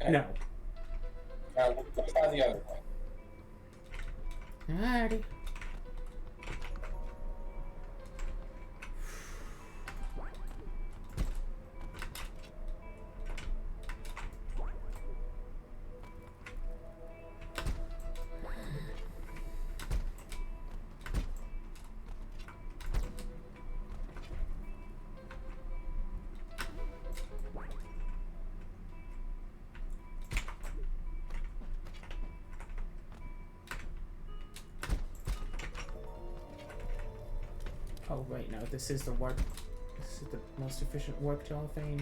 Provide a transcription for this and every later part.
No. Now, let's try the other one. Alrighty. Oh, wait, no, this is the warp. This is the most efficient warp to Alfheim.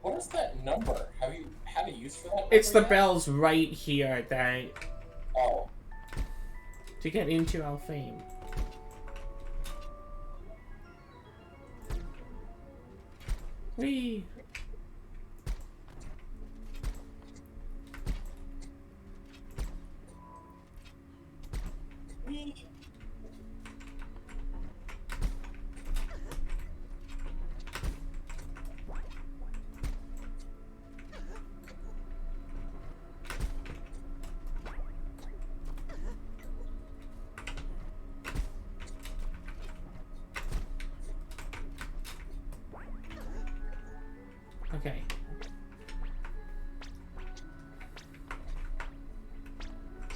What is that number? Have you had a use for that number It's the yet? bells right here that Oh. to get into Alfheim. Whee! Okay.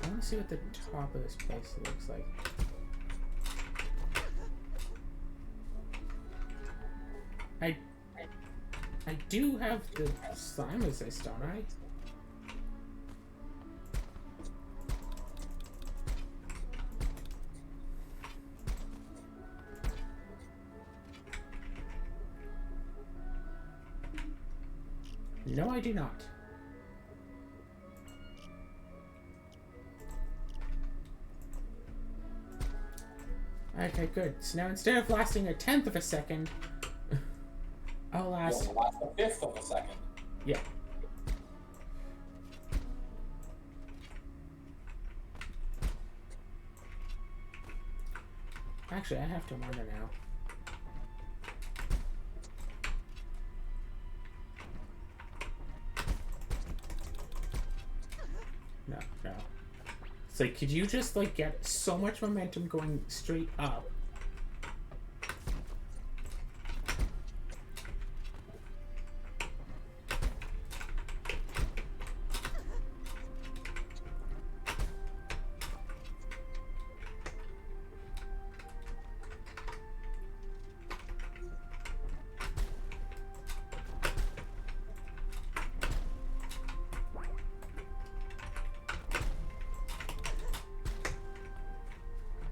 I want to see what the top of this place looks like. I do have the slime resist, don't I? No, I do not. Okay, good. So now instead of lasting 1/10 of a second, I'll last... You'll last a fifth of a second. Yeah. Actually, I have to wonder now. No, no. It's like, could you just, like, get so much momentum going straight up?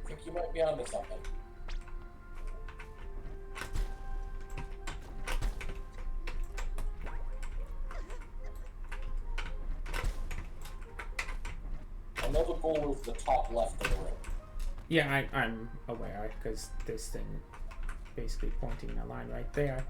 I think you might be onto something. I know the goal is the top left of the room. Yeah, I'm aware, because this thing basically pointing a line right there.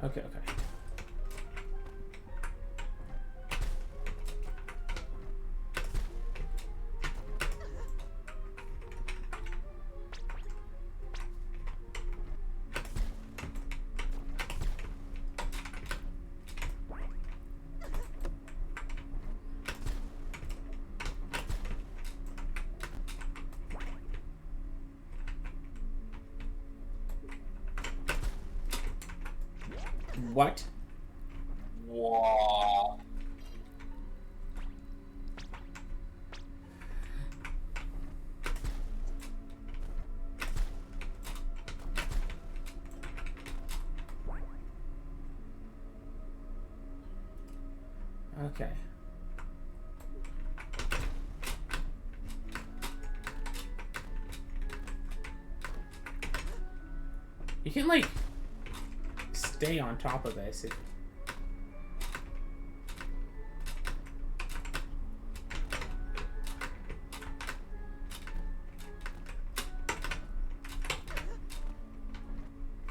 Okay, okay. What? Wow. Okay. You can, like, stay on top of this.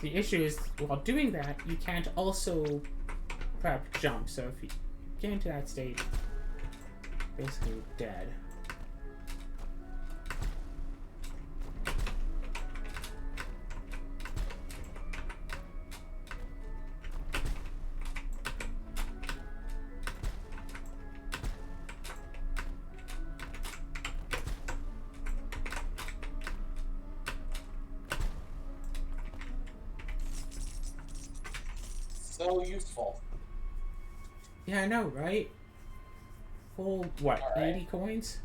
the issue is, while doing that, you can't also prep jump. So if you get into that state, basically you're dead. So useful. Yeah, I know, right? Full, what, All right. 80 coins?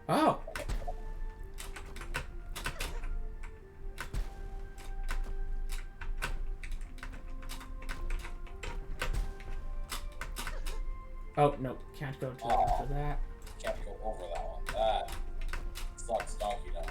Oh! Oh, no, can't go to the left of that. Can't go over that one. That sucks donkey dog.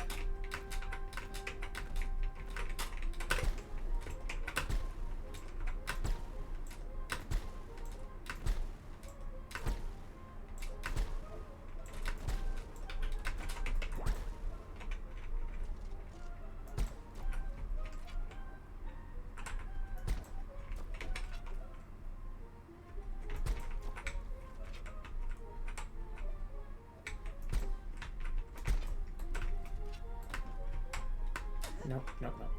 Nope, nope, nope.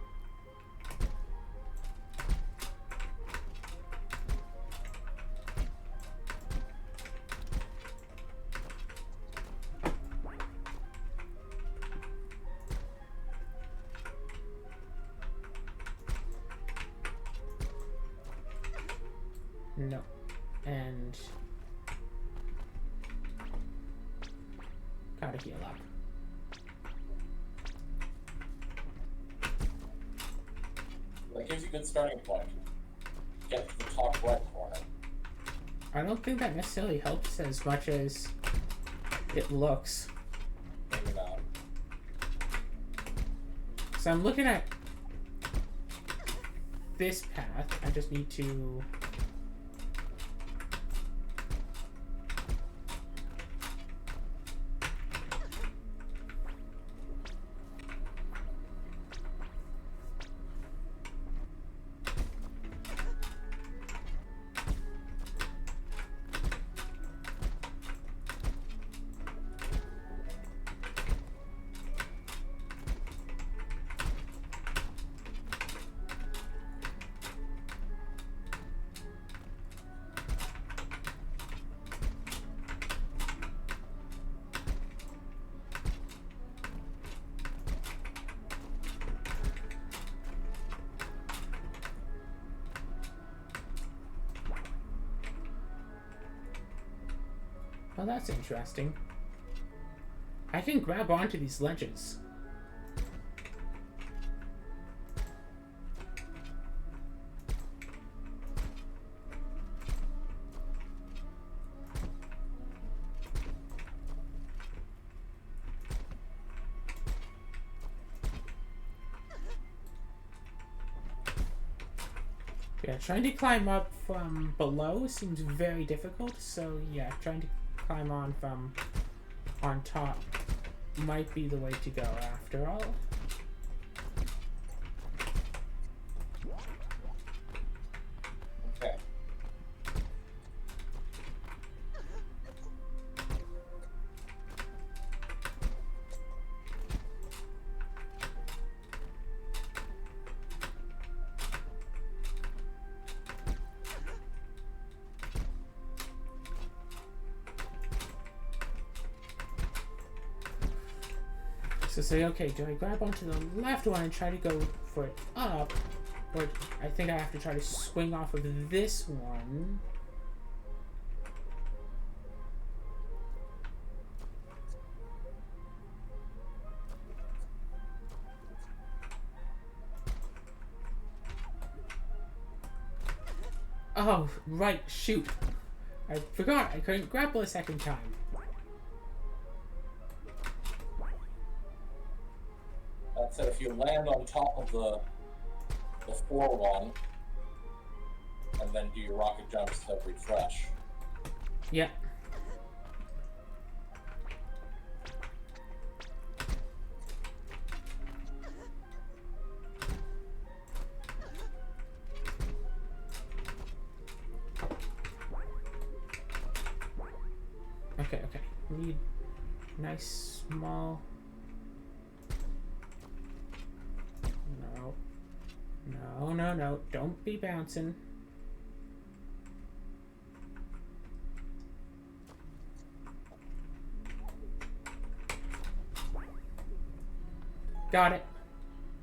No. And gotta heal up. That gives you a good starting point. Get to the top right corner. I don't think that necessarily helps as much as it looks. Maybe not. So I'm looking at this path. I just need to... Oh, that's interesting. I can grab onto these ledges. Yeah, trying to climb up from below seems very difficult, so yeah, trying to climb on from on top might be the way to go after all. Okay. So say, okay, do I grab onto the left one and try to go for it up? Or I think I have to try to swing off of this one. Oh, right, shoot. I forgot I couldn't grapple a second time. That said, if you land on top of the 4-1, and then do your rocket jumps to refresh. Yeah. Okay, okay. We need nice small. No. No, no, no. Don't be bouncing. Got it.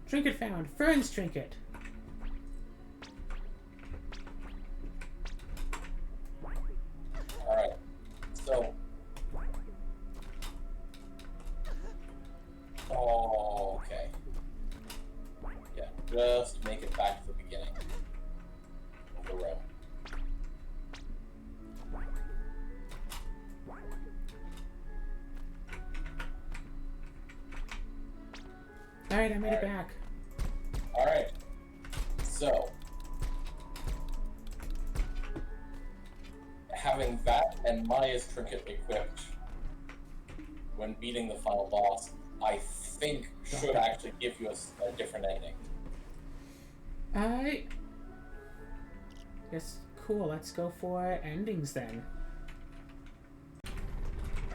Trinket found. Fern's trinket. Alright. So. Oh, okay. Yeah, just make it back to the beginning of the row. Alright, I made it back. Alright. So. Having that and Maya's trinket equipped when beating the final boss, I think should actually give you a different ending. Alright. Yes, cool. Let's go for endings then.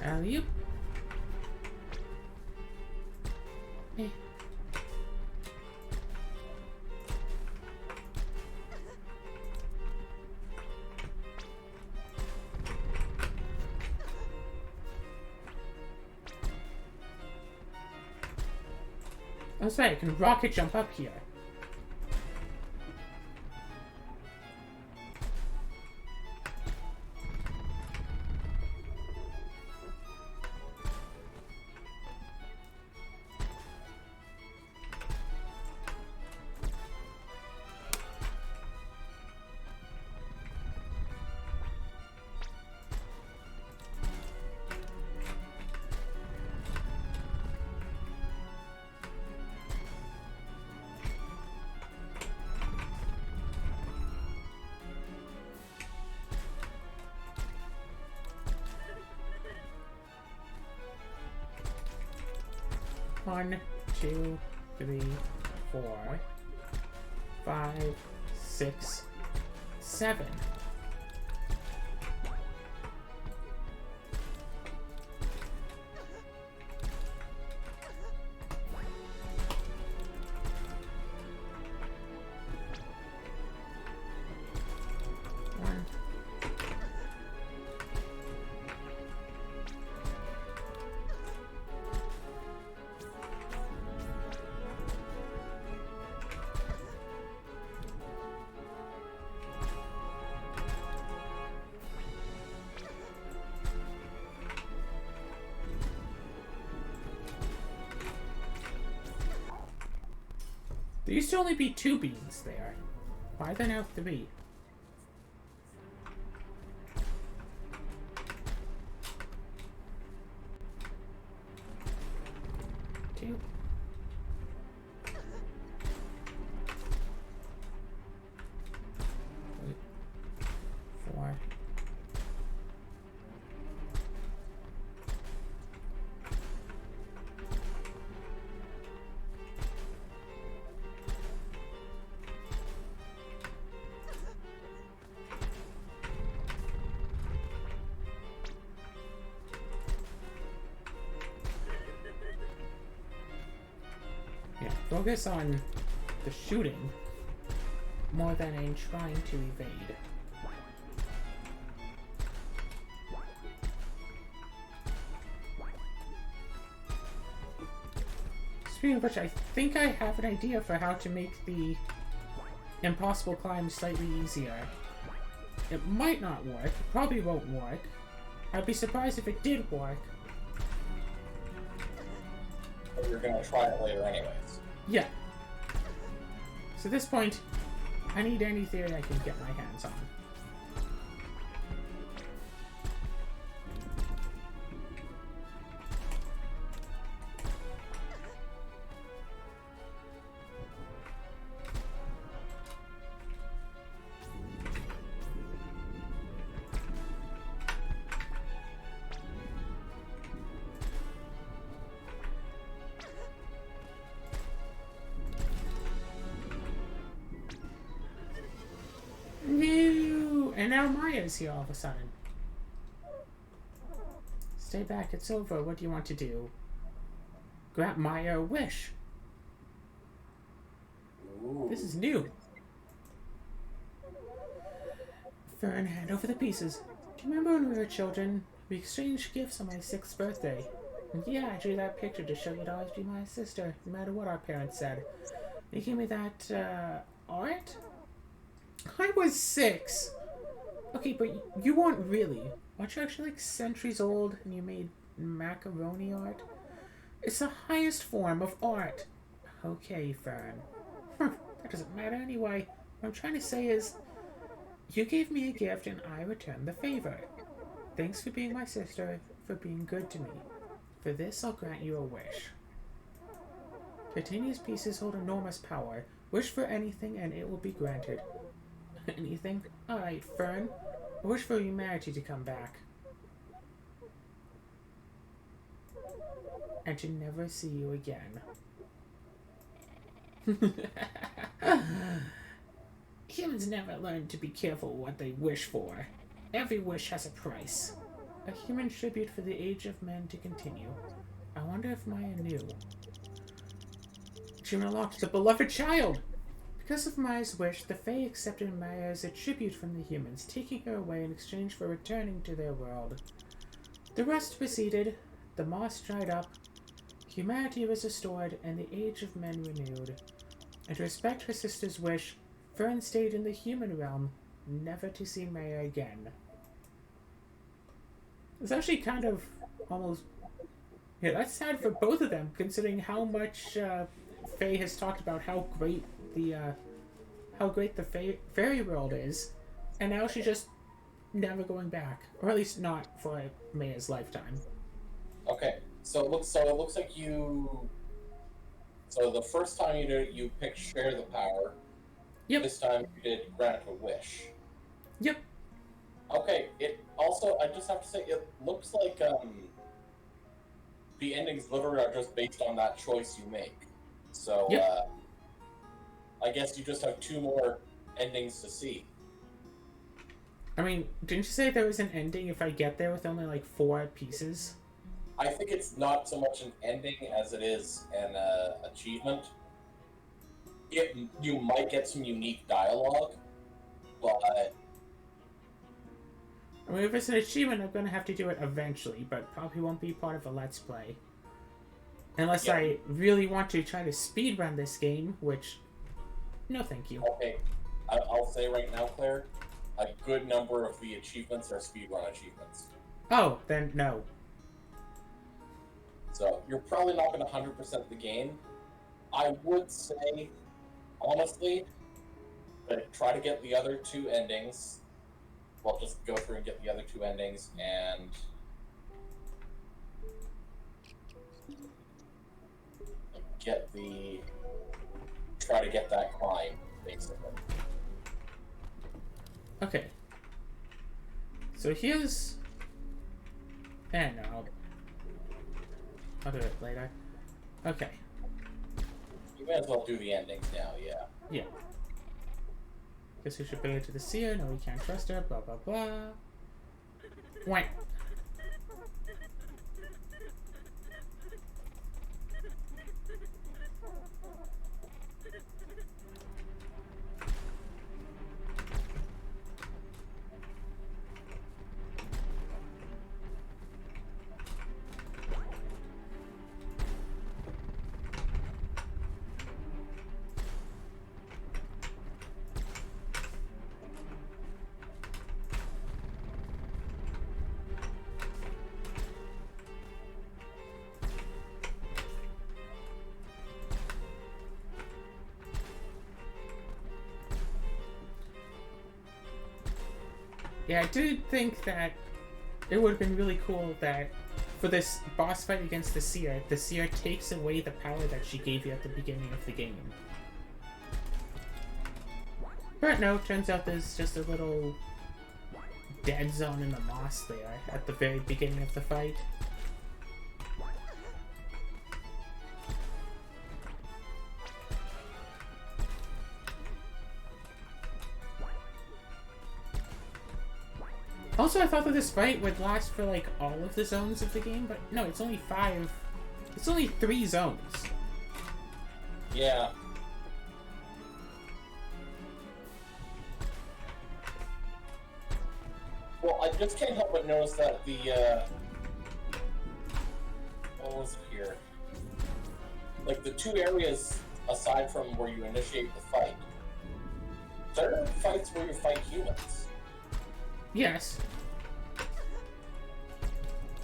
Alley-oop. Hey. That's right, I can rocket jump up here. One, 2, 3, 4, 5, 6, 7. One. There used to only be 2 beans there. Why are there now 3? Two. Three. 4. Yeah, focus on the shooting more than in trying to evade. Speaking of which, I think I have an idea for how to make the impossible climb slightly easier. It might not work, it probably won't work. I'd be surprised if it did work. But you're gonna try it later anyways. Yeah. So at this point, I need any theory I can get my hands on. And now Maya's here all of a sudden. Stay back, it's over. What do you want to do? Grant Maya a wish. Ooh. This is new. Fern, hand over the pieces. Do you remember when we were children? We exchanged gifts on my 6th birthday. And yeah, I drew that picture to show you'd always be my sister, no matter what our parents said. You gave me that, art? I was 6! Okay, but you weren't really. Aren't you actually like centuries old and you made macaroni art? It's the highest form of art. Okay, Fern. That doesn't matter anyway. What I'm trying to say is, you gave me a gift and I returned the favor. Thanks for being my sister, for being good to me. For this, I'll grant you a wish. Titania's pieces hold enormous power. Wish for anything and it will be granted. Anything? Alright, Fern. I wish for humanity to come back. And to never see you again. Humans never learn to be careful what they wish for. Every wish has a price. A human tribute for the age of men to continue. I wonder if Maya knew. She unlocked the beloved child! Because of Maya's wish, the Fae accepted Maya as a tribute from the humans, taking her away in exchange for returning to their world. The rest proceeded, the moss dried up, humanity was restored, and the age of men renewed. And to respect her sister's wish, Fern stayed in the human realm, never to see Maya again. It's actually kind of almost... Yeah, that's sad for both of them, considering how much Faye has talked about how great the fairy world is, and now she's just never going back, or at least not for Maya's lifetime. Okay, so it looks like you. So the first time you did it, you picked share the power. Yep. This time you did grant a wish. Yep. Okay. It also, I just have to say, it looks like the endings literally are just based on that choice you make. So yep. I guess you just have 2 more endings to see. I mean, didn't you say there was an ending if I get there with only like 4 pieces? I think it's not so much an ending as it is an achievement. You might get some unique dialogue, but... I mean, if it's an achievement, I'm going to have to do it eventually, but probably won't be part of a Let's Play. Unless I really want to try to speedrun this game, which... No, thank you. Okay, I'll say right now, Claire, a good number of the achievements are speedrun achievements. Oh, then no. So, you're probably not going to 100% the game. I would say, honestly, that try to get the other 2 endings. Well, just go through and get the other 2 endings, and try to get that climb, basically. Okay. So here's... no, I'll do it later. Okay. You may as well do the endings now, yeah. Yeah. Guess we should bring her to the seer. No, we can't trust her. Blah, blah, blah. Wait. Yeah, I did think that it would have been really cool that for this boss fight against the seer takes away the power that she gave you at the beginning of the game. But no, turns out there's just a little dead zone in the moss there at the very beginning of the fight. Also, I thought that this fight would last for like all of the zones of the game, but no, it's only 5. It's only 3 zones. Yeah. Well, I just can't help but notice that the, what was it here? Like, the 2 areas, aside from where you initiate the fight, there are fights where you fight humans. Yes.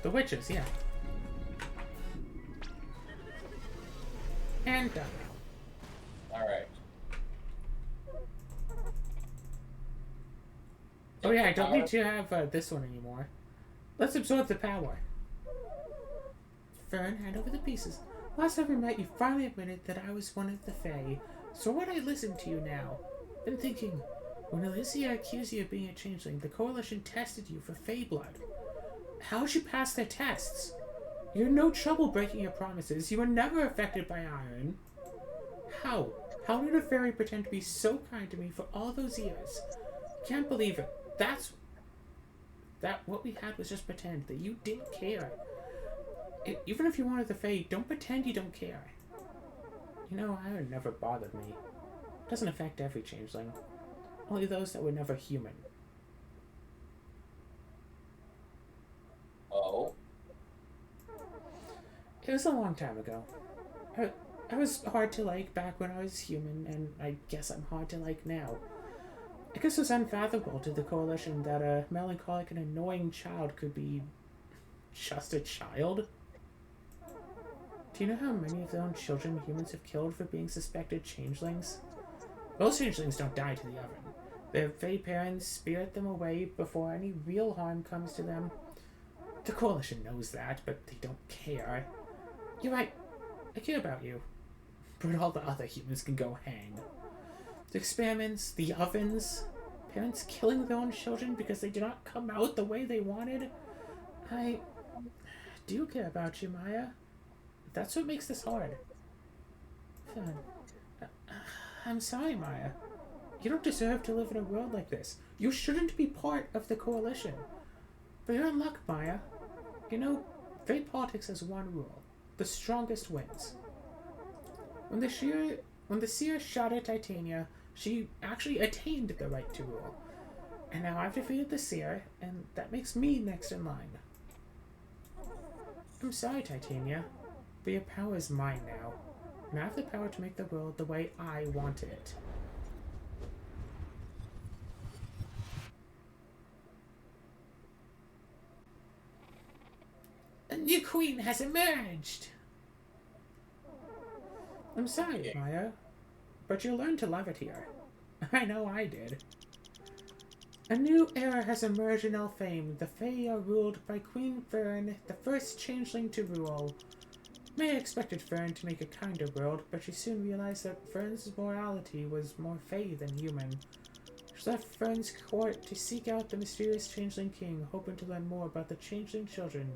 The witches, yeah. And done. Alright. Oh yeah, I don't need to have this one anymore. Let's absorb the power. Fern, hand over the pieces. Last time we met, you finally admitted that I was one of the Fae. So why would I listen to you now? Been thinking, when Alicia accused you of being a changeling, the Coalition tested you for Fae blood. How'd you pass their tests? You had no trouble breaking your promises. You were never affected by iron. How? How did a fairy pretend to be so kind to me for all those years? Can't believe it. That what we had was just pretend, that you didn't care. Even if you wanted the Fae, don't pretend you don't care. You know, iron never bothered me. It doesn't affect every changeling. Only those that were never human. Oh? It was a long time ago. I was hard to like back when I was human, and I guess I'm hard to like now. I guess it's unfathomable to the Coalition that a melancholic and annoying child could be just a child. Do you know how many of their own children humans have killed for being suspected changelings? Most changelings don't die to the oven. Their Fae parents spirit them away before any real harm comes to them. The Coalition knows that, but they don't care. You're right. I care about you. But all the other humans can go hang. The experiments, the ovens, parents killing their own children because they did not come out the way they wanted. I do care about you, Maya. That's what makes this hard. Fun. I'm sorry, Maya. You don't deserve to live in a world like this. You shouldn't be part of the Coalition. But you're in luck, Maya. You know, Fae politics has one rule. The strongest wins. When the seer shot at Titania, she actually attained the right to rule. And now I've defeated the seer, and that makes me next in line. I'm sorry, Titania, but your power is mine now. And I have the power to make the world the way I want it. A new queen has emerged! I'm sorry, Maya, but you'll learn to love it here. I know I did. A new era has emerged in Elfame. The Fae are ruled by Queen Fern, the first changeling to rule. May expected Fern to make a kinder world, but she soon realized that Fern's morality was more Fae than human. She left Fern's court to seek out the mysterious changeling king, hoping to learn more about the changeling children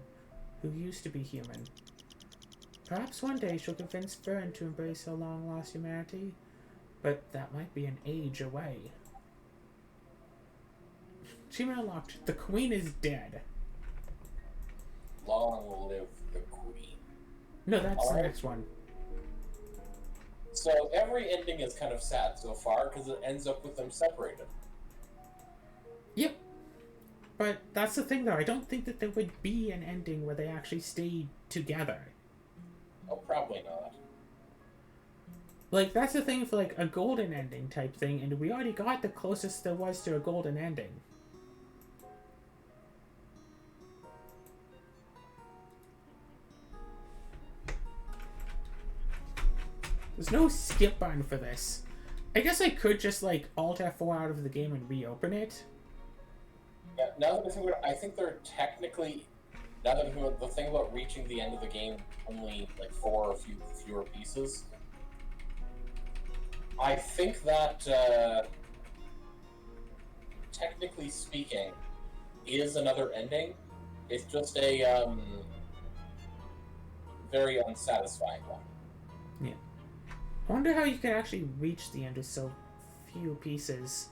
who used to be human. Perhaps one day she'll convince Fern to embrace her long-lost humanity, but that might be an age away. Achievement unlocked. The queen is dead. Long live the queen. No, that's the next one. So every ending is kind of sad so far because it ends up with them separated. Yep. But that's the thing, though. I don't think that there would be an ending where they actually stayed together. Oh, probably not. Like, that's the thing for, like, a golden ending type thing, and we already got the closest there was to a golden ending. There's no skip button for this. I guess I could just, like, Alt F4 out of the game and reopen it. Yeah, now that I think about it, I think they're technically... Now that I think about it, the thing about reaching the end of the game, only, like, 4 or fewer pieces... I think that, technically speaking, is another ending. It's just a, very unsatisfying one. Yeah. I wonder how you could actually reach the end with so few pieces.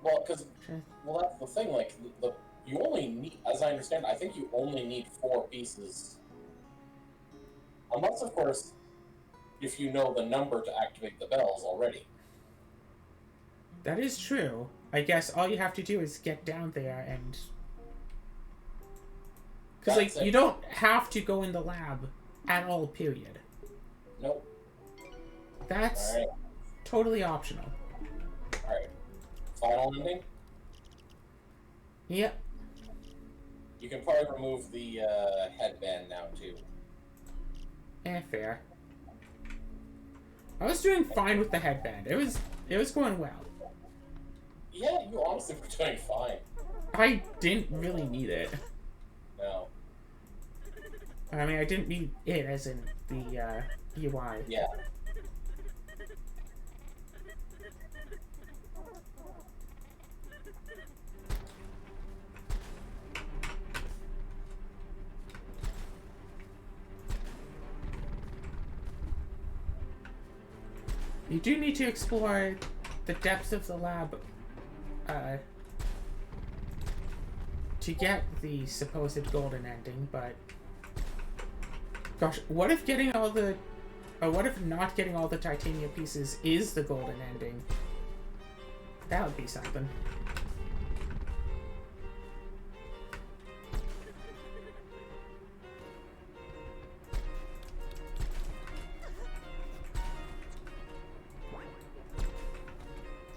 Well, because Sure. that's the thing. Like you only need, as I understand, I think you only need 4 pieces, unless of course if you know the number to activate the bells already. That is true. I guess all you have to do is get down there and... Because, That's like, you it. don't have to go in the lab at all, period. Nope. That's All right. totally optional. All right. Final ending. Yep. You can probably remove the headband now too. Fair. I was doing fine with the headband. It was going well. Yeah, you honestly were doing fine. I didn't really need it. No. I mean, I didn't need it as in the UI. Yeah. You do need to explore the depths of the lab to get the supposed golden ending, but gosh, what if getting all the what if not getting all the titania pieces is the golden ending? That would be something.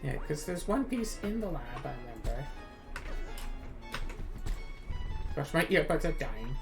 Yeah, because there's one piece in the lab, I remember. Gosh, my earbuds are dying.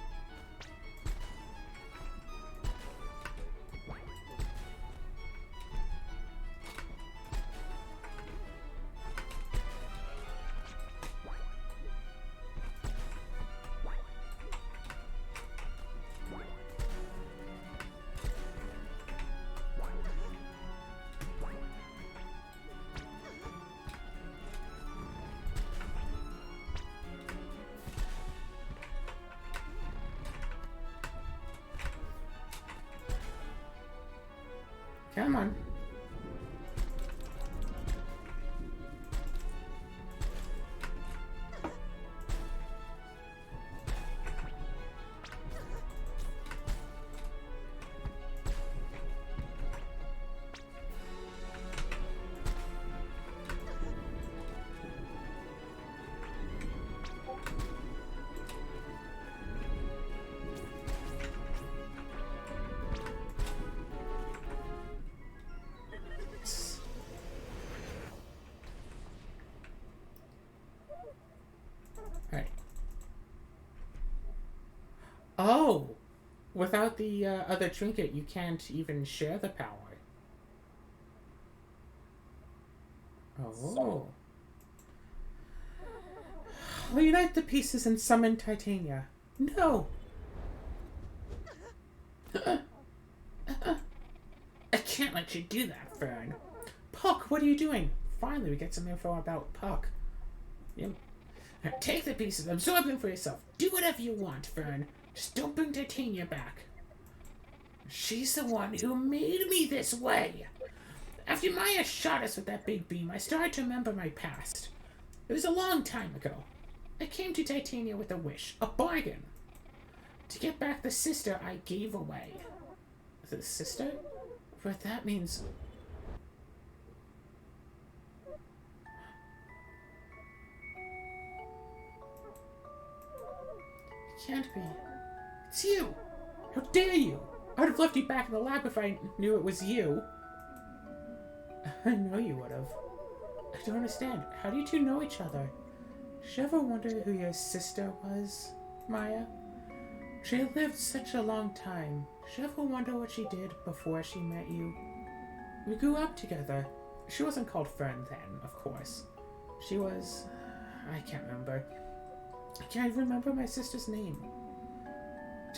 Come on. Alright. Oh! Without the other trinket, you can't even share the power. Oh. So- Reunite the pieces and summon Titania. No! I can't let you do that, Fern. Puck, what are you doing? Finally, we get some info about Puck. Yep. Take the pieces, absorb them for yourself. Do whatever you want, Fern. Just don't bring Titania back. She's the one who made me this way. After Maya shot us with that big beam, I started to remember my past. It was a long time ago. I came to Titania with a wish, a bargain. To get back the sister I gave away. The sister? But that means... It can't be. It's you! How dare you! I'd have left you back in the lab if I knew it was you. I know you would have. I don't understand. How do you two know each other? Did you ever wonder who your sister was, Maya? She lived such a long time. Did you ever wonder what she did before she met you? We grew up together. She wasn't called Fern then, of course. She was... I can't remember. I can't remember my sister's name.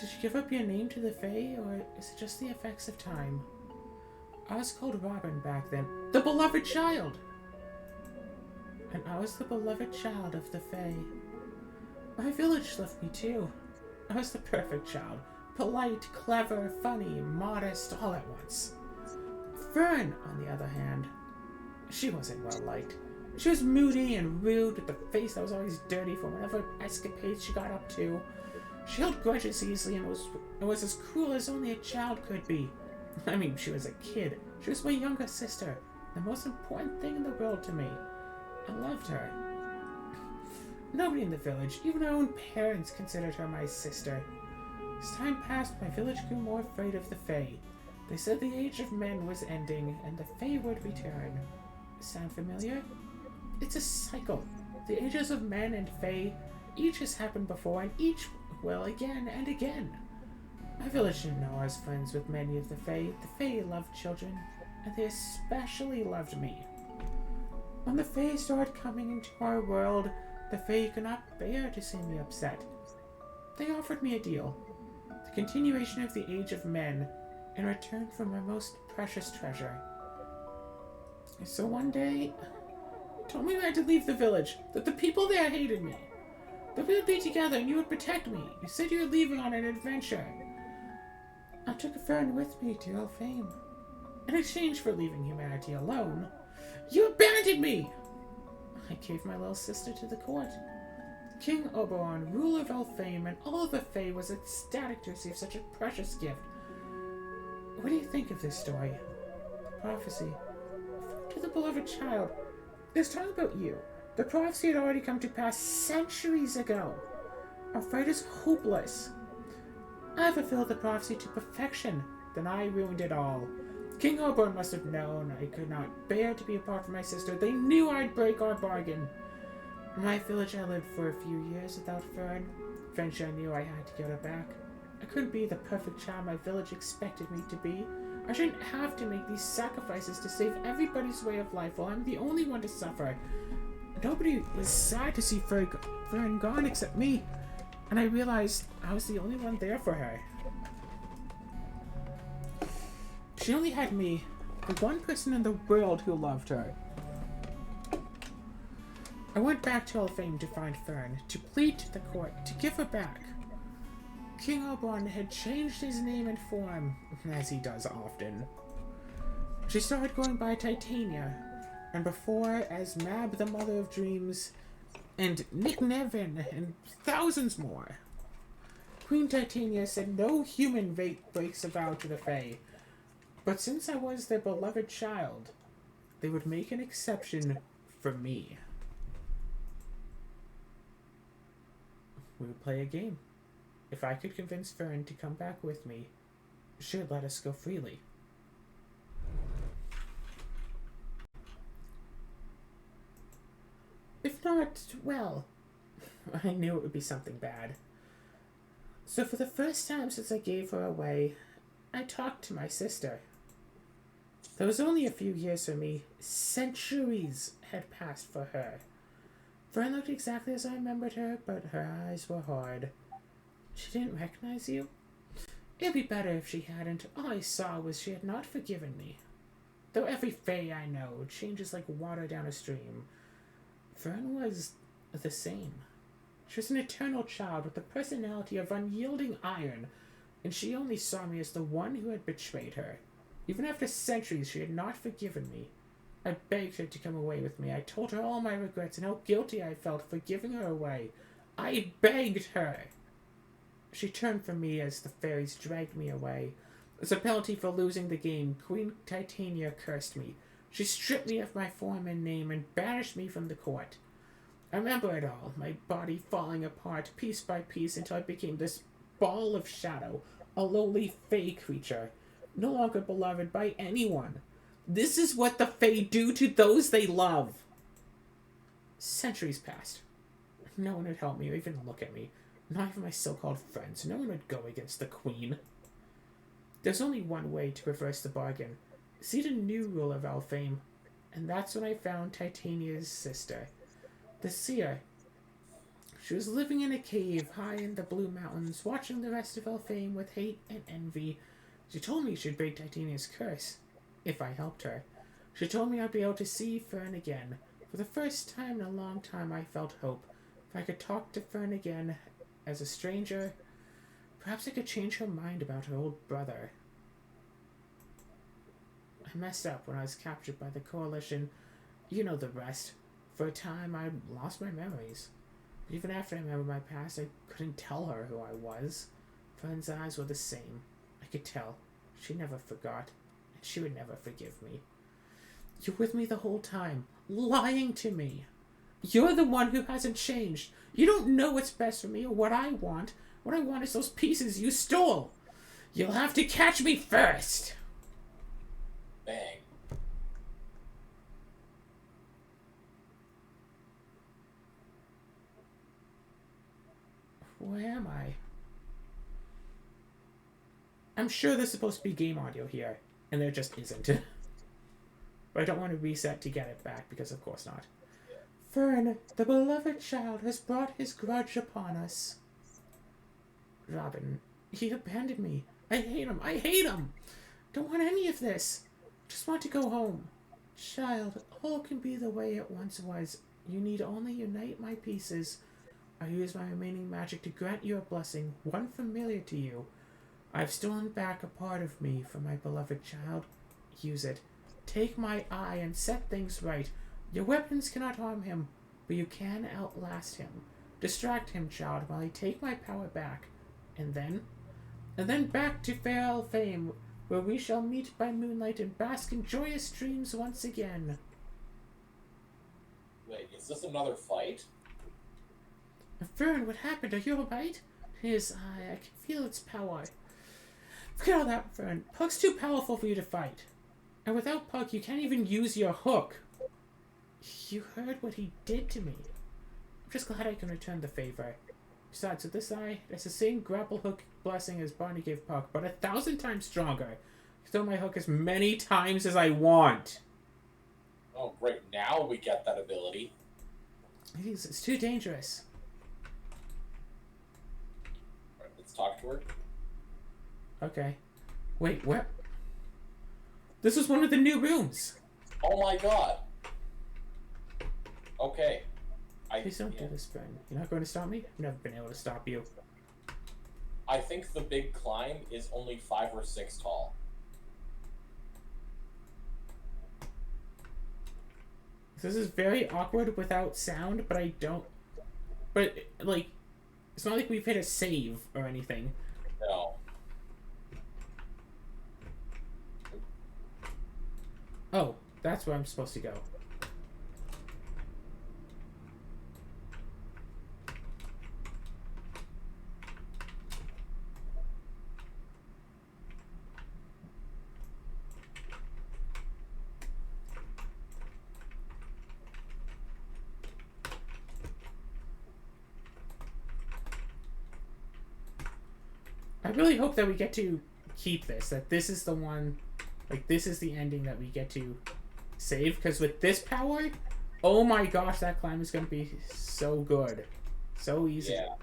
Did you give up your name to the Fae, or is it just the effects of time? I was called Robin back then. The beloved child! And I was the beloved child of the Fae. My village loved me too. I was the perfect child. Polite, clever, funny, modest, all at once. Fern, on the other hand, she wasn't well liked. She was moody and rude, with a face that was always dirty from whatever escapades she got up to. She held grudges easily and was as cruel as only a child could be. I mean, she was a kid. She was my younger sister, the most important thing in the world to me. I loved her. Nobody in the village, even our own parents, considered her my sister. As time passed, my village grew more afraid of the Fae. They said the age of men was ending, and the Fae would return. Sound familiar? It's a cycle. The ages of men and Fae, each has happened before, and each will again and again. My village didn't know I was friends with many of the Fae. The Fae loved children, and they especially loved me. When the Fae started coming into our world, the Fae could not bear to see me upset. They offered me a deal. The continuation of the Age of Men in return for my most precious treasure. So one day, they told me I had to leave the village, that the people there hated me. That we would be together and you would protect me. You said you were leaving on an adventure. I took a friend with me to Elfame. In exchange for leaving humanity alone, you abandoned me! I gave my little sister to the court. King Oberon, ruler of Elfame, and all of the Fae was ecstatic to receive such a precious gift. What do you think of this story? Prophecy. To the beloved child. This time about you. The prophecy had already come to pass centuries ago. Our fight is hopeless. I fulfilled the prophecy to perfection. Then I ruined it all. King Oberon must have known I could not bear to be apart from my sister. They knew I'd break our bargain. In my village, I lived for a few years without Fern. Eventually, I knew I had to get her back. I couldn't be the perfect child my village expected me to be. I shouldn't have to make these sacrifices to save everybody's way of life while I'm the only one to suffer. Nobody was sad to see Fern gone except me, and I realized I was the only one there for her. She only had me, the one person in the world who loved her. I went back to Elfame to find Fern, to plead to the court, to give her back. King Oberon had changed his name and form, as he does often. She started going by Titania, and before as Mab the Mother of Dreams, and Nick Nevin, and thousands more. Queen Titania said no human breaks a vow to the Fae, but since I was their beloved child, they would make an exception for me. We would play a game. If I could convince Fern to come back with me, she would let us go freely. If not, well, I knew it would be something bad. So for the first time since I gave her away, I talked to my sister. There was only a few years for me. Centuries had passed for her. Fern looked exactly as I remembered her, but her eyes were hard. She didn't recognize you? It'd be better if she hadn't. All I saw was she had not forgiven me. Though every Fae I know changes like water down a stream, Fern was the same. She was an eternal child with the personality of unyielding iron, and she only saw me as the one who had betrayed her. Even after centuries, she had not forgiven me. I begged her to come away with me. I told her all my regrets and how guilty I felt for giving her away. I begged her. She turned from me as the fairies dragged me away. As a penalty for losing the game, Queen Titania cursed me. She stripped me of my form and name and banished me from the court. I remember it all, my body falling apart piece by piece until I became this ball of shadow, a lowly Fae creature, no longer beloved by anyone. This is what the Fae do to those they love. Centuries passed. No one would help me or even look at me. Not even my so-called friends. No one would go against the Queen. There's only one way to reverse the bargain. See the new ruler of Elfame. And that's when I found Titania's sister, the Seer. She was living in a cave high in the Blue Mountains, watching the rest of Elfame with hate and envy. She told me she'd break Titania's curse, if I helped her. She told me I'd be able to see Fern again. For the first time in a long time, I felt hope. If I could talk to Fern again, as a stranger, perhaps I could change her mind about her old brother. I messed up when I was captured by the Coalition. You know the rest. For a time, I lost my memories. But even after I remembered my past, I couldn't tell her who I was. Fern's eyes were the same. I could tell. She never forgot, and she would never forgive me. You're with me the whole time, lying to me. You're the one who hasn't changed. You don't know what's best for me or what I want. What I want is those pieces you stole. You'll have to catch me first. Bang. Where am I? I'm sure there's supposed to be game audio here, and there just isn't. But I don't want to reset to get it back, because of course not. Fern, the beloved child, has brought his grudge upon us. Robin, he abandoned me. I hate him. I hate him. Don't want any of this. Just want to go home. Child, all can be the way it once was. You need only unite my pieces. I use my remaining magic to grant you a blessing, one familiar to you. I've stolen back a part of me from my beloved child. Use it. Take my eye and set things right. Your weapons cannot harm him, but you can outlast him. Distract him, child, while I take my power back. And then back to fair fame, where we shall meet by moonlight and bask in joyous dreams once again. Wait, is this another fight? Fern, what happened? Are you alright? His eye, I can feel its power. Forget all that, Fern. Puck's too powerful for you to fight. And without Puck, you can't even use your hook. You heard what he did to me. I'm just glad I can return the favor. Besides, with this eye, it's the same grapple hook blessing as Barney gave Puck, but 1,000 times stronger. I can throw my hook as many times as I want. Oh, great. Now we get that ability. It's too dangerous. Alright, let's talk to her. Okay. Wait, what? This was one of the new rooms. Oh my god. Okay. Please don't do this, Ben. You're not going to stop me? I've never been able to stop you. I think the big climb is only 5 or 6 tall. This is very awkward without sound, but I don't... But, like, it's not like we've hit a save or anything. No. Oh, that's where I'm supposed to go. I really hope that we get to keep this, that this is the one, like, this is the ending that we get to save, because with this power, oh my gosh, that climb is going to be so good. So easy. Yeah.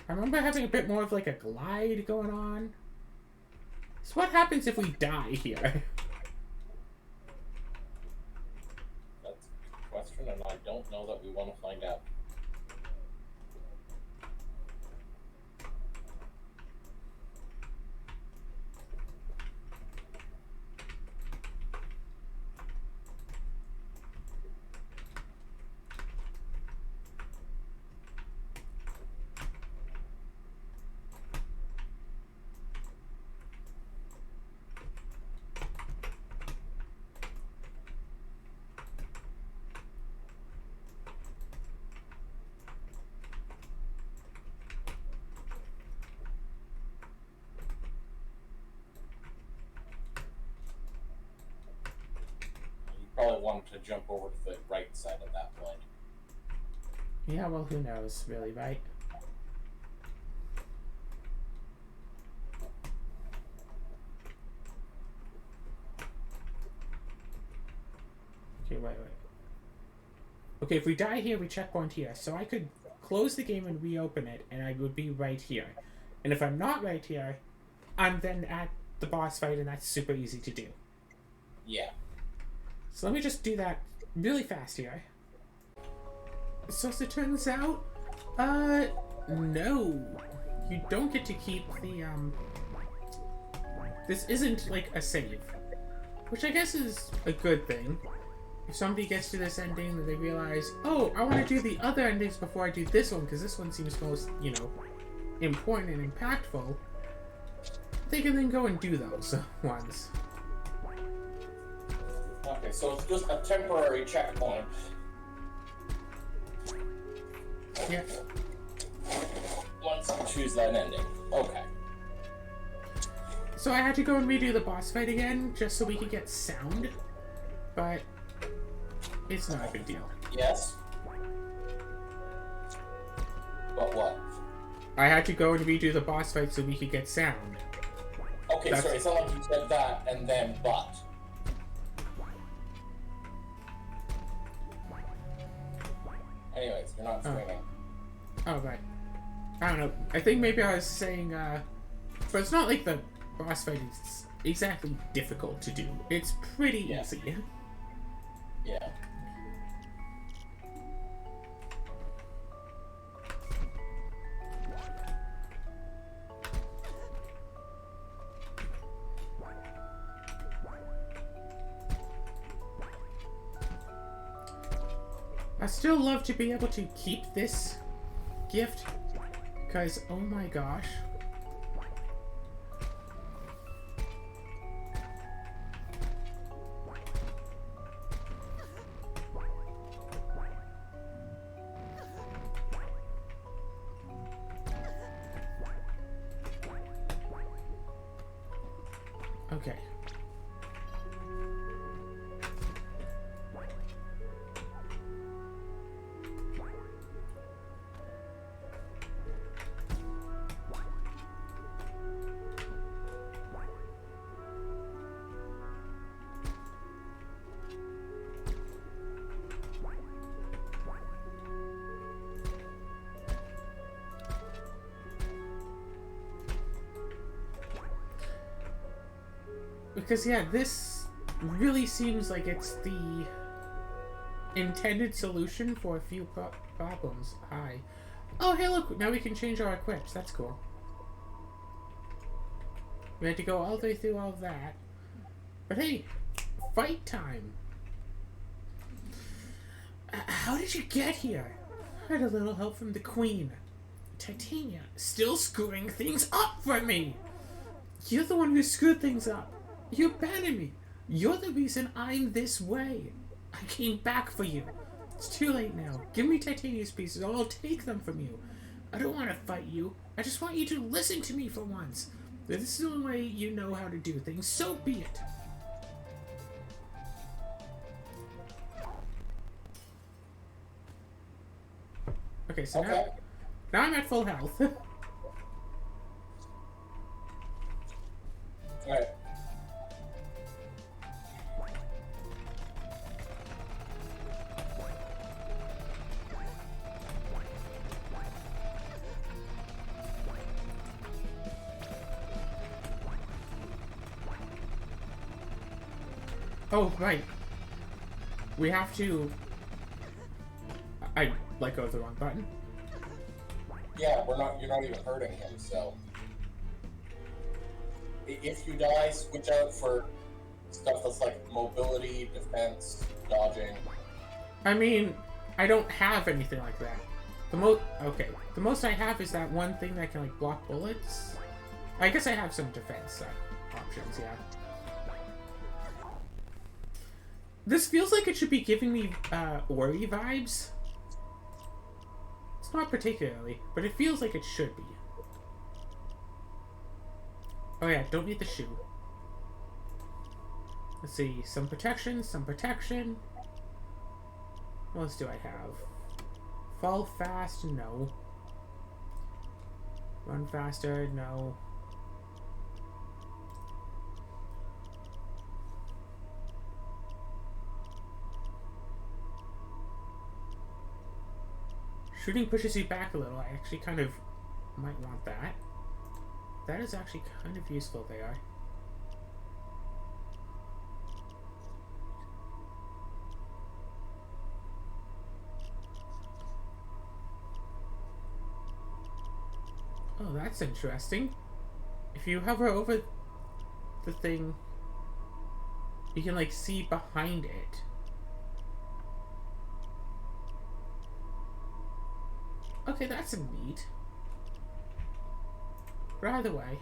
I remember having a bit more of, like, a glide going on. So what happens if we die here? That's a good question, and I don't know that we want to find out. Probably wanted to jump over to the right side at that point. Yeah, well, who knows, really, right? Okay, wait. Okay, if we die here, we checkpoint here. So I could close the game and reopen it, and I would be right here. And if I'm not right here, I'm then at the boss fight, and that's super easy to do. Yeah. So let me just do that really fast here. So as it turns out, no. You don't get to keep the, This isn't like a save, which I guess is a good thing. If somebody gets to this ending and they realize, oh, I want to do the other endings before I do this one because this one seems most, you know, important and impactful, they can then go and do those ones. Okay, so it's just a temporary checkpoint. Yeah. Once you choose that ending. Okay. So I had to go and redo the boss fight again just so we could get sound, but it's not a big deal. Yes. But what? I had to go and redo the boss fight so we could get sound. Okay, sorry, it's not like you said that and then but. Anyways, you're not streaming. Oh, right. I don't know. I think maybe I was saying, but it's not like the boss fight is exactly difficult to do. It's pretty easy. Yeah. I still love to be able to keep this gift, because oh my gosh. Okay. Because, yeah, this really seems like it's the intended solution for a few problems. Hi. Oh, hey, look, now we can change our equips. That's cool. We had to go all the way through all of that. But hey, fight time. How did you get here? I had a little help from the Queen. Titania, still screwing things up for me. You're the one who screwed things up. You abandoned me. You're the reason I'm this way. I came back for you. It's too late now. Give me Titania's pieces or I'll take them from you. I don't want to fight you. I just want you to listen to me for once. If this is the way you know how to do things, so be it. Okay, so now I'm at full health. Alright. Oh, right. We have to... I let go of the wrong button. Yeah, you're not even hurting him, so... If you die, switch out for stuff that's like mobility, defense, dodging. I mean, I don't have anything like that. The most I have is that one thing that can like block bullets. I guess I have some defense options, yeah. This feels like it should be giving me Ori vibes. It's not particularly, but it feels like it should be. Oh yeah, don't need the shoe. Let's see, some protection, some protection. What else do I have? Fall fast, no. Run faster, no. Shooting pushes you back a little. I actually kind of might want that. That is actually kind of useful there. Oh, that's interesting. If you hover over the thing... You can, like, see behind it. Okay, that's neat. But either way...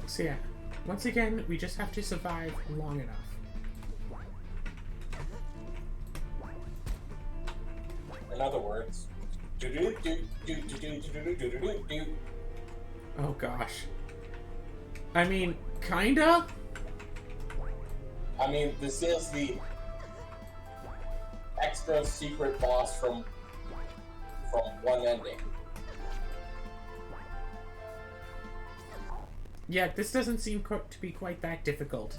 So yeah, once again, we just have to survive long enough. In other words, Oh gosh. I mean, kinda? I mean, this is the extra secret boss from one ending. Yeah, this doesn't seem to be quite that difficult.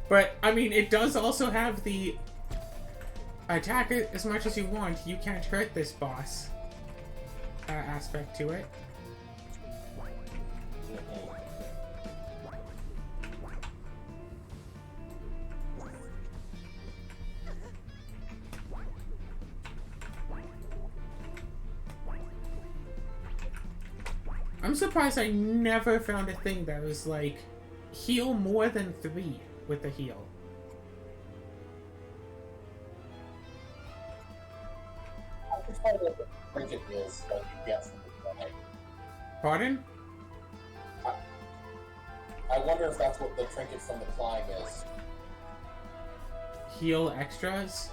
But, I mean, it does also have the attack it as much as you want, you can't hurt this boss aspect to it. I'm surprised I never found a thing that was like heal more than 3 with the heal. I can find out what the trinket is that you get from the guy. Pardon? I wonder if that's what the trinket from the climb is. Heal extras?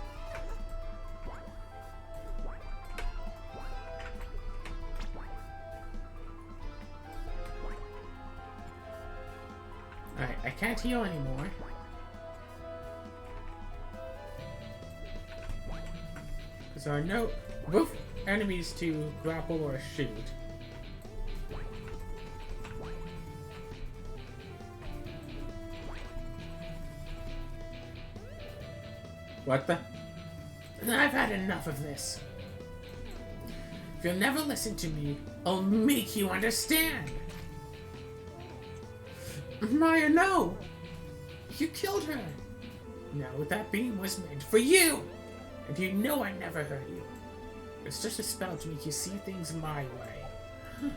Alright, I can't heal anymore. Because there are no both enemies to grapple or shoot. What the? I've had enough of this. If you'll never listen to me, I'll make you understand. Maya, no! You killed her! No, that beam was meant for you! And you know I never hurt you. It's just a spell to make you see things my way.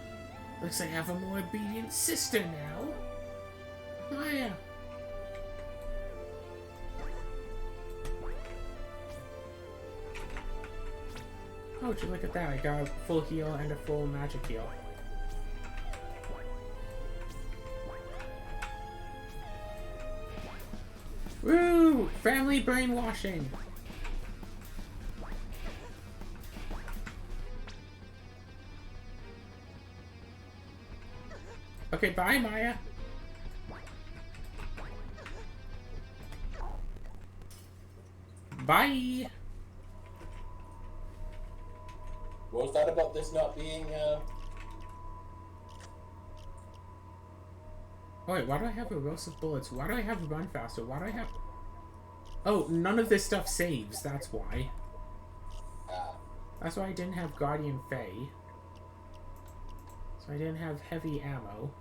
Looks like I have a more obedient sister now. Maya. Oh, would you look at that? I got a full heal and a full magic heal. Woo! Family brainwashing! Okay, bye, Maya. Bye! What was that about this not being, Wait, why do I have erosive bullets? Why do I have run faster? Why do I have... Oh, none of this stuff saves, that's why. That's why I didn't have Guardian Fey. So I didn't have heavy ammo.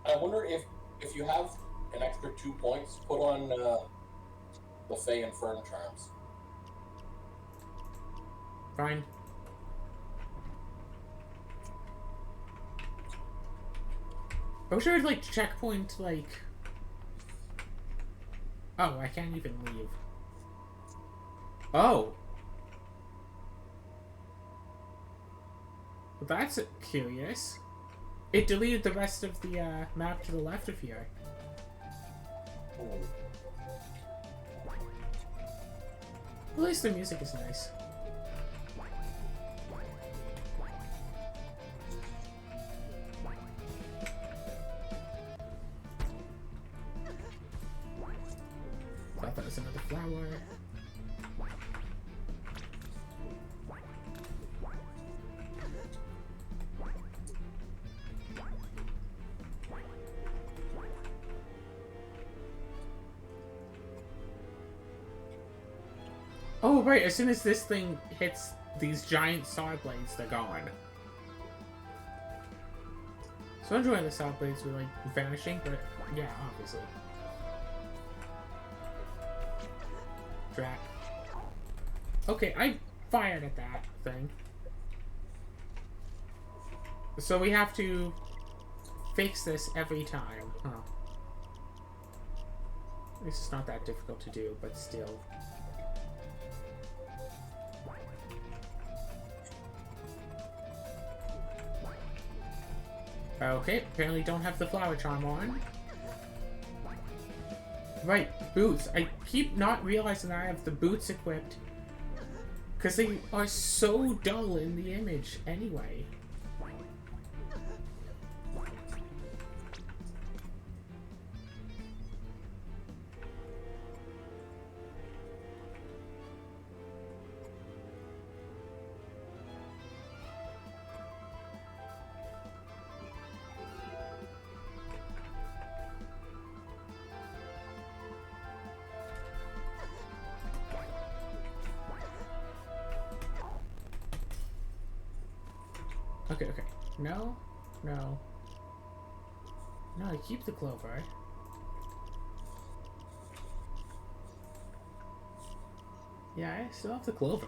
I wonder if you have an extra 2 points, put on the Fey and Firm Charms. Fine. I wish I would, like, checkpoint, like... Oh, I can't even leave. Oh! Well, that's curious. It deleted the rest of the map to the left of here. At least the music is nice. Thought that was another flower. Oh, right, as soon as this thing hits these giant saw blades, they're gone. So I'm enjoying the saw blades were, like, vanishing, but yeah, obviously. Drat. Okay, I fired at that thing. So we have to fix this every time, huh? This is not that difficult to do, but still. Okay, apparently don't have the flower charm on. Right, boots. I keep not realizing that I have the boots equipped. Because they are so dull in the image anyway. Okay, okay. No, no. No, I keep the clover. Yeah, I still have the clover.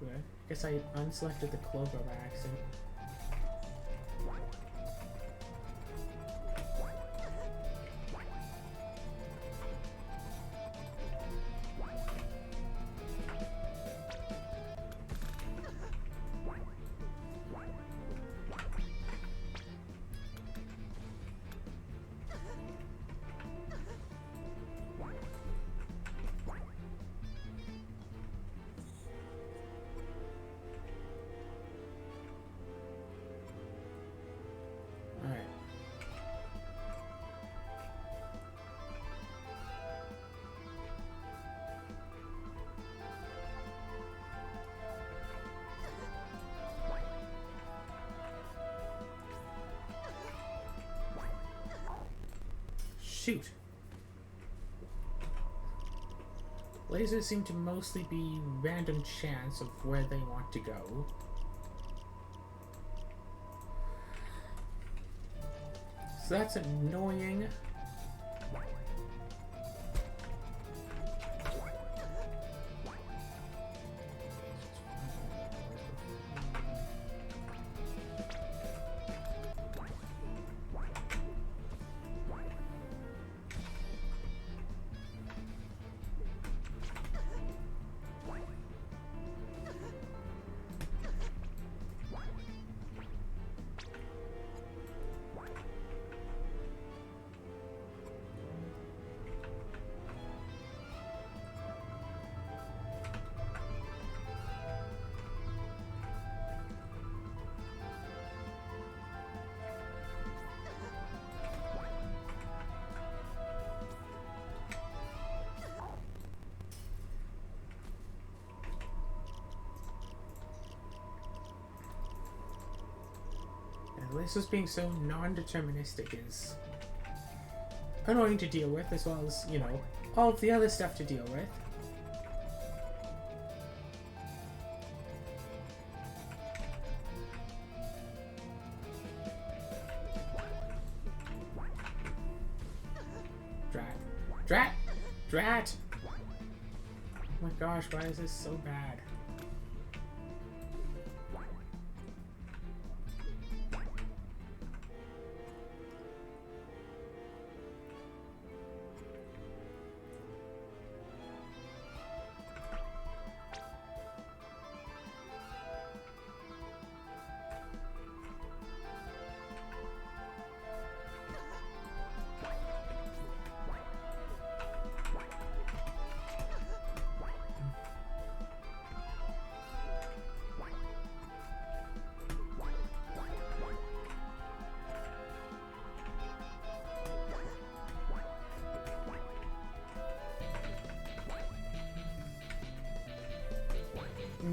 I guess I unselected the clover by accident. Alright. Shoot. Lasers seem to mostly be random chance of where they want to go. So that's annoying. Lasers being so non-deterministic is annoying to deal with, as well as, you know, all of the other stuff to deal with. Drat. Drat! Drat! Oh my gosh, why is this so bad?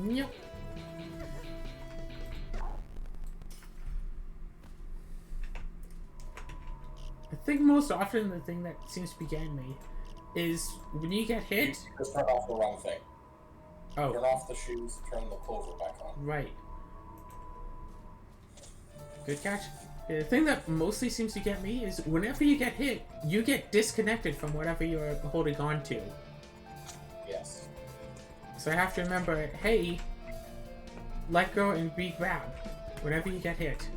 Yep. I think most often the thing that seems to be getting me is when you get hit. You just turn off the wrong thing. Oh, Turn off the shoes, turn the clover back on. right. Good catch. The thing that mostly seems to get me is whenever you get hit, you get disconnected from whatever you're holding on to. Yes. So I have to remember, hey, let go and re-grab whenever you get hit.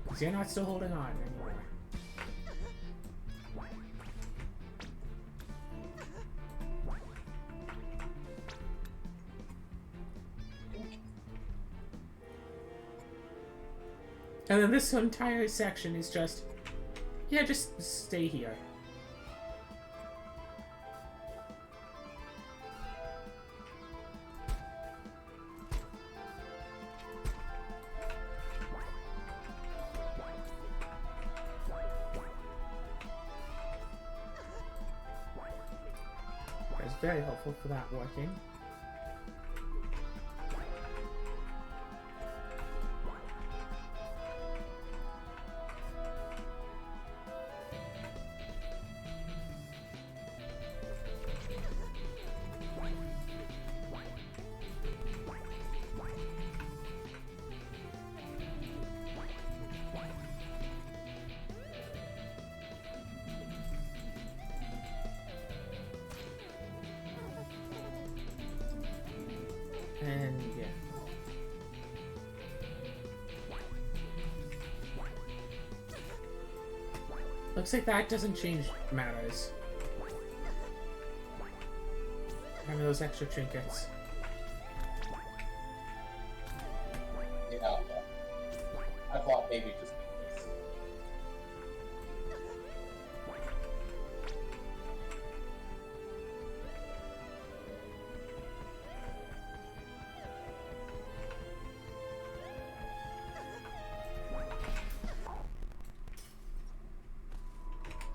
Because you're not still holding on anymore. And then this entire section is just, yeah, just stay here. That's very helpful for that working. And yeah. Looks like that doesn't change matters. Having those extra trinkets. Yeah. I thought maybe just in case.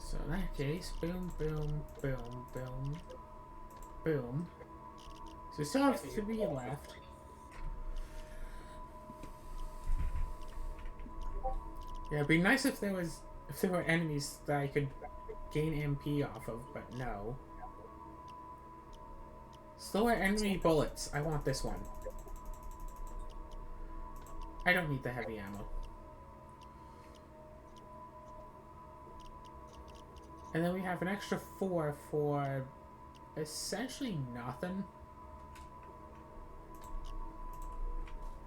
So in that case, boom, boom, boom, boom, boom. So we still have 3 left. Yeah, it'd be nice if there were enemies that I could gain MP off of, but no. Slower enemy bullets. I want this one. I don't need the heavy ammo. And then we have an extra 4 for essentially nothing.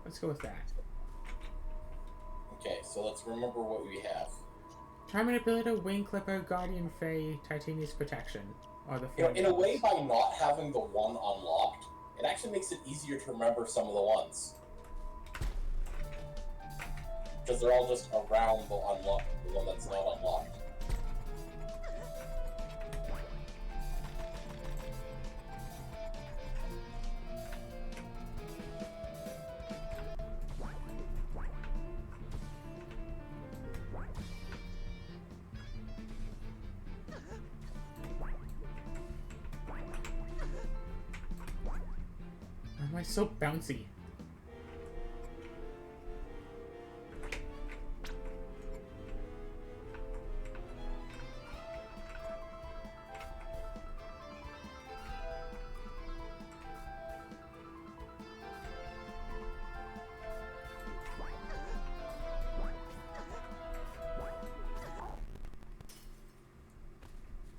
Let's go with that. Okay, so let's remember what we have. Charming Ability, Wing Clipper, Guardian Fey, Titania's Protection are the 4. You know, in a way, by not having the one unlocked, it actually makes it easier to remember some of the ones. Because they're all just around the one that's not unlocked. Why am I so bouncy?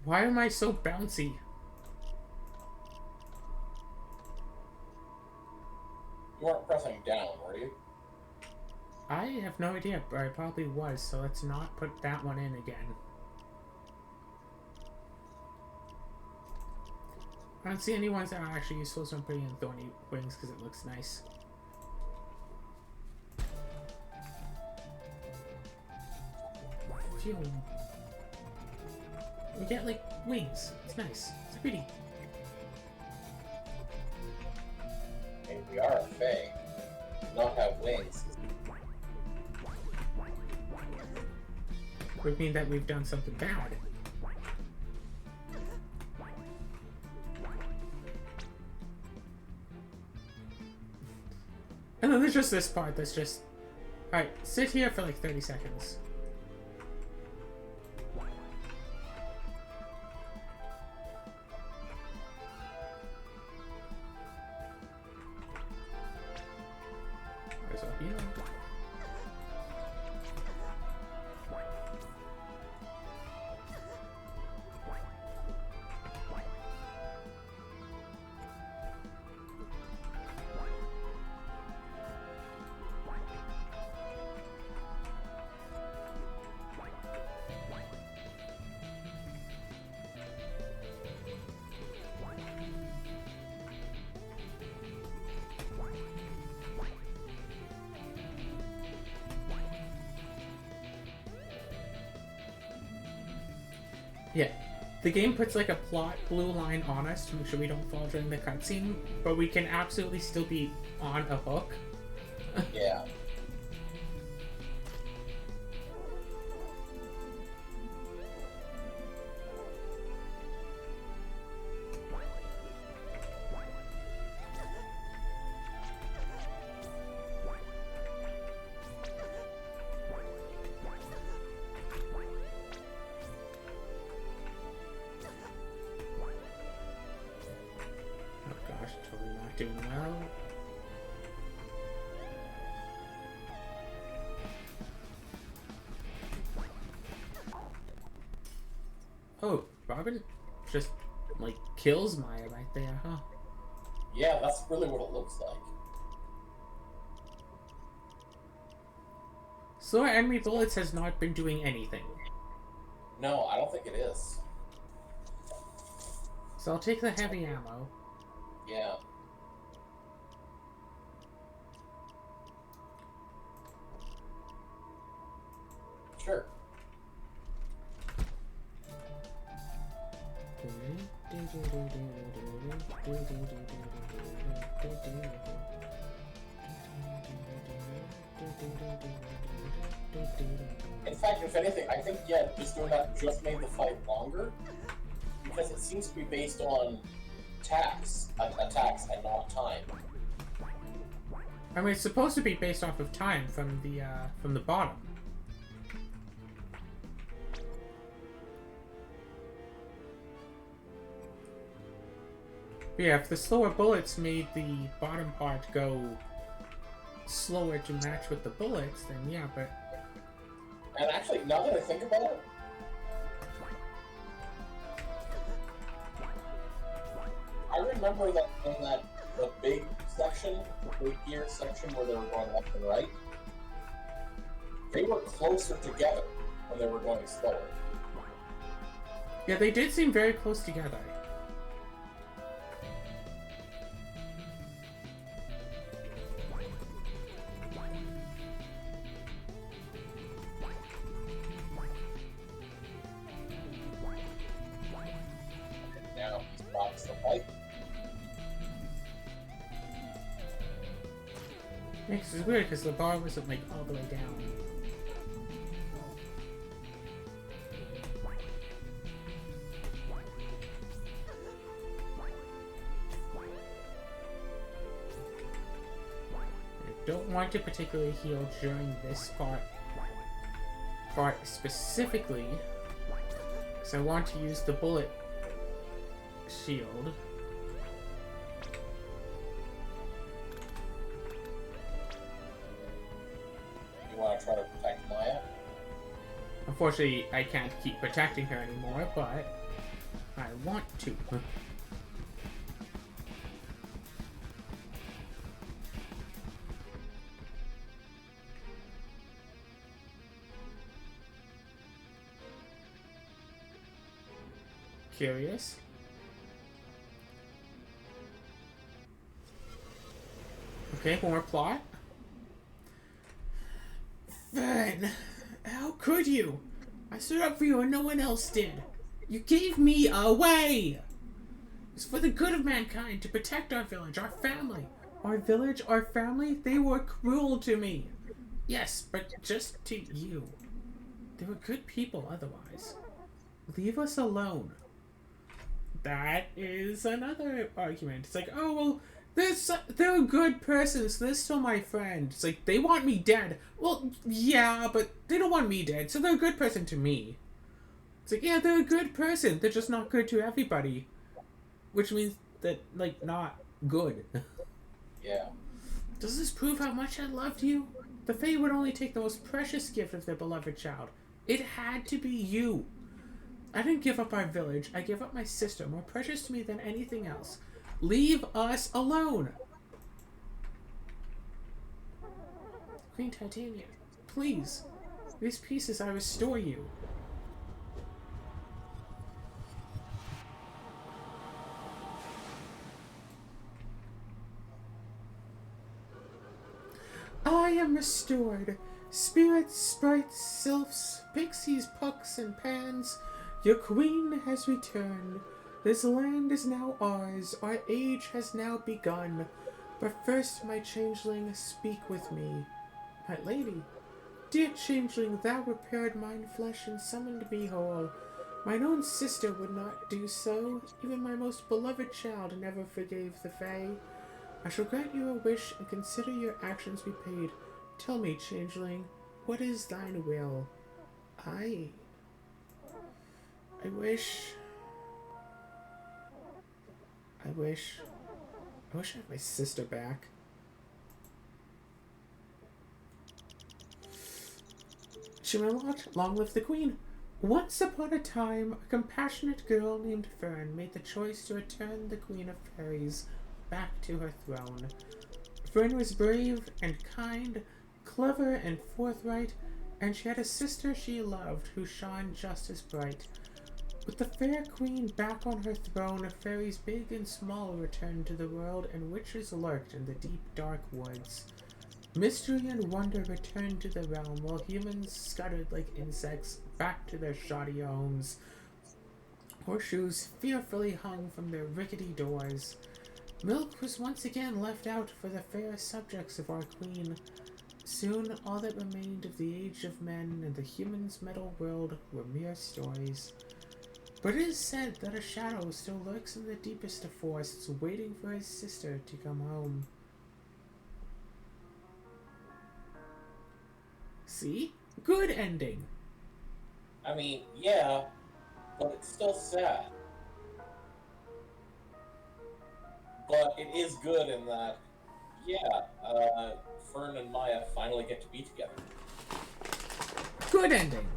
Why am I so bouncy? You weren't pressing down, were you? I have no idea, but I probably was, so let's not put that one in again. I don't see any ones that are actually useful, so I'm putting in Thorny Wings because it looks nice. Phew. We get, like, wings. It's nice. It's pretty. Hey, we are a Fae. Not have wings. Would mean that we've done something bad. And then there's just this part that's just... Alright, sit here for like 30 seconds. Yeah. The game puts like a plot blue line on us to make sure we don't fall during the cutscene, but we can absolutely still be on a hook. Yeah. Oh gosh, totally not doing well. Oh, Robin just like kills Maya right there, huh? Yeah, that's really what it looks like. Slower enemy bullets has not been doing anything. No, I don't think it is. So I'll take the heavy ammo. Yeah. Sure. In fact, if anything, I think, yeah, just doing that just made the fight longer, because it seems to be based on attacks and not time. I mean, it's supposed to be based off of time from the bottom. But yeah, if the slower bullets made the bottom part go slower to match with the bullets, then yeah, but... And actually, now that I think about it, I remember that in the big section, the big gear section where they were going left and right, they were closer together when they were going slower. Yeah, they did seem very close together. Now he's brought us the fight. Yeah, 'cause it's weird because the bar wasn't like all the way down. I don't want to particularly heal during this part specifically, because I want to use the bullet shield. You want to try to protect Maya? Unfortunately, I can't keep protecting her anymore, but I want to. Curious. Okay, more plot. Fern, how could you? I stood up for you and no one else did. You gave me away! It's for the good of mankind, to protect our village, our family. Our village, our family, they were cruel to me. Yes, but just to you. They were good people otherwise. Leave us alone. That is another argument. It's like, oh, well, they're a good person, so they're still my friend. It's like, they want me dead. Well, yeah, but they don't want me dead, so they're a good person to me. It's like, yeah, they're a good person. They're just not good to everybody. Which means that, like, not good. Yeah. Does this prove how much I loved you? The Fae would only take the most precious gift of their beloved child. It had to be you. I didn't give up our village. I gave up my sister, more precious to me than anything else. Leave us alone. Queen Titania, please. These pieces I restore you. I am restored. Spirits, sprites, sylphs, pixies, pucks, and pans. Your queen has returned. This land is now ours. Our age has now begun. But first, my changeling, speak with me. My lady, dear changeling, thou repaired mine flesh and summoned me whole. Mine own sister would not do so. Even my most beloved child never forgave the Fae. I shall grant you a wish and consider your actions repaid. Tell me, changeling, what is thine will? I wish I had my sister back. She remarked, long live the queen. Once upon a time, a compassionate girl named Fern made the choice to return the Queen of Fairies back to her throne. Fern was brave and kind, clever and forthright, and she had a sister she loved who shone just as bright. With the fair queen back on her throne, fairies big and small returned to the world, and witches lurked in the deep, dark woods. Mystery and wonder returned to the realm, while humans scuttered like insects back to their shoddy homes. Horseshoes fearfully hung from their rickety doors. Milk was once again left out for the fair subjects of our queen. Soon, all that remained of the age of men and the humans' metal world were mere stories. But it is said that a shadow still lurks in the deepest of forests, waiting for his sister to come home. See? Good ending. I mean, yeah, but it's still sad. But it is good in that, yeah, Fern and Maya finally get to be together. Good ending.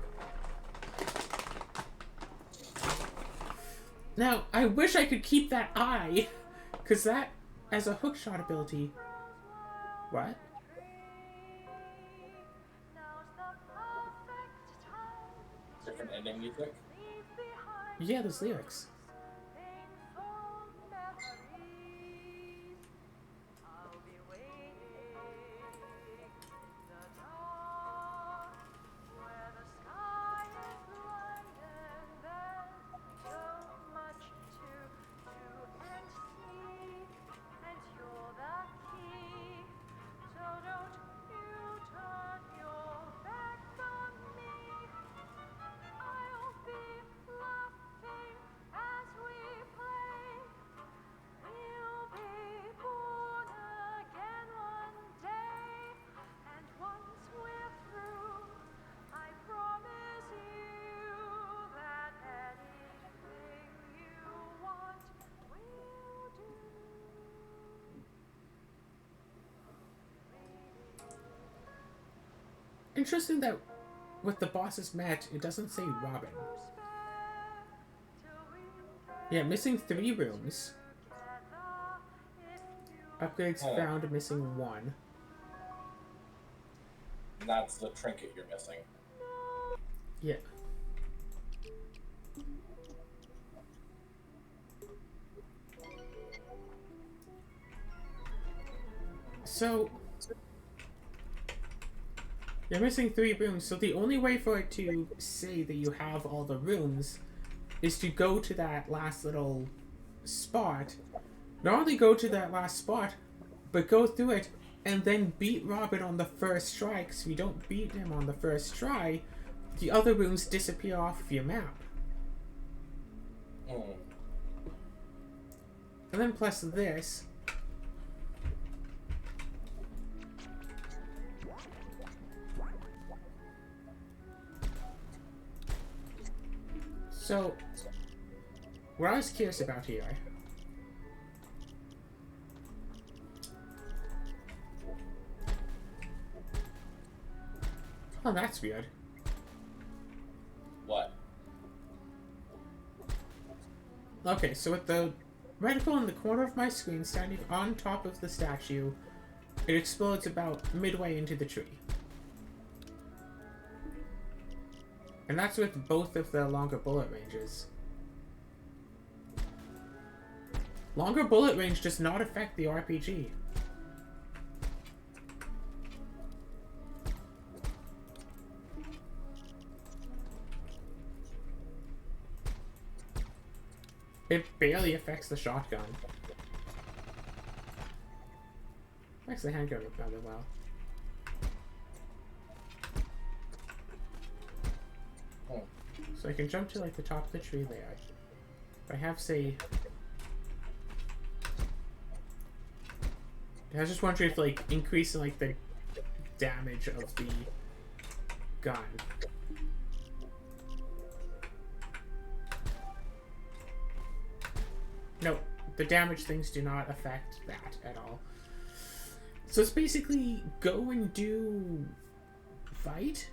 Now, I wish I could keep that eye, because that, as a hookshot ability... What? Different ending music. Yeah, there's lyrics. Interesting that with the boss's match, it doesn't say Robin. Yeah, missing 3 rooms. Upgrades found, missing 1. That's the trinket you're missing. Yeah. So... You're missing 3 rooms, so the only way for it to say that you have all the rooms is to go to that last little spot. Not only go to that last spot, but go through it and then beat Robin on the first try, because if you don't beat him on the first try, the other rooms disappear off of your map. And then plus this... So, what I was curious about here... Oh, that's weird. What? Okay, so with the reticle in the corner of my screen standing on top of the statue, it explodes about midway into the tree. And that's with both of the longer bullet ranges. Longer bullet range does not affect the RPG. It barely affects the shotgun. Affects the handgun rather well. So I can jump to like the top of the tree there. If I have, say... I was just wondering if like increasing like the damage of the gun. No, the damage things do not affect that at all. So it's basically go and do fight.